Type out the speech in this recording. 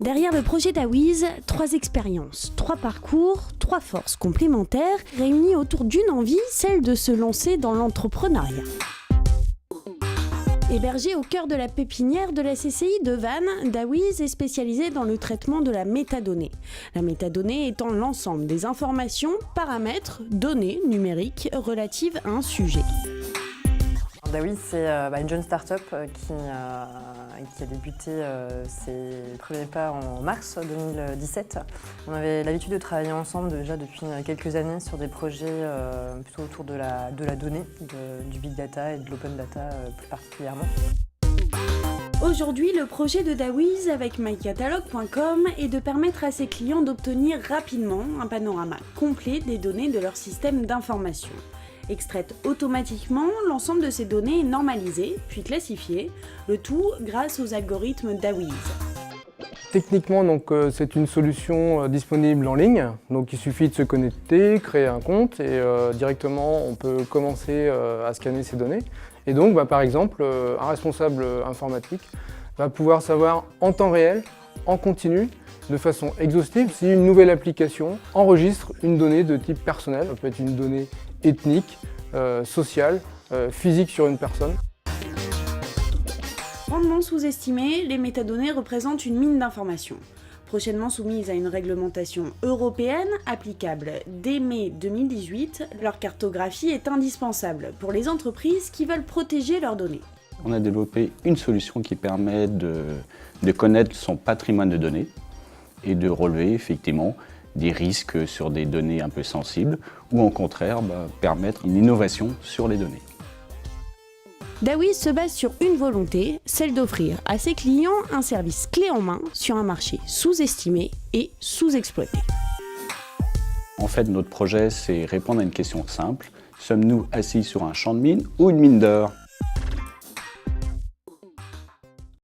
Derrière le projet d'Awiz, 3 expériences, 3 parcours, 3 forces complémentaires réunies autour d'une envie, celle de se lancer dans l'entrepreneuriat. Hébergé au cœur de la pépinière de la CCI de Vannes, d'Awiz est spécialisé dans le traitement de la métadonnée. La métadonnée étant l'ensemble des informations, paramètres, données numériques relatives à un sujet. d'Awiz, c'est une jeune start-up qui a débuté ses premiers pas en mars 2017. On avait l'habitude de travailler ensemble déjà depuis quelques années sur des projets plutôt autour de la donnée, du big data et de l'open data plus particulièrement. Aujourd'hui, le projet de d'Awiz avec mycatalog.com est de permettre à ses clients d'obtenir rapidement un panorama complet des données de leur système d'information. Extraite automatiquement, l'ensemble de ces données est normalisé, puis classifié, le tout grâce aux algorithmes d'Awiz. Techniquement, c'est une solution disponible en ligne, donc il suffit de se connecter, créer un compte et directement on peut commencer à scanner ces données. Et donc par exemple, un responsable informatique va pouvoir savoir en temps réel, en continu, de façon exhaustive, si une nouvelle application enregistre une donnée de type personnel. Ça peut être une donnée ethnique, sociale, physique sur une personne. Grandement sous-estimées, les métadonnées représentent une mine d'informations. Prochainement soumises à une réglementation européenne applicable dès mai 2018, leur cartographie est indispensable pour les entreprises qui veulent protéger leurs données. On a développé une solution qui permet de connaître son patrimoine de données et de relever effectivement des risques sur des données un peu sensibles ou au contraire permettre une innovation sur les données. d'Awiz se base sur une volonté, celle d'offrir à ses clients un service clé en main sur un marché sous-estimé et sous-exploité. En fait, notre projet, c'est répondre à une question simple. Sommes-nous assis sur un champ de mine ou une mine d'or ?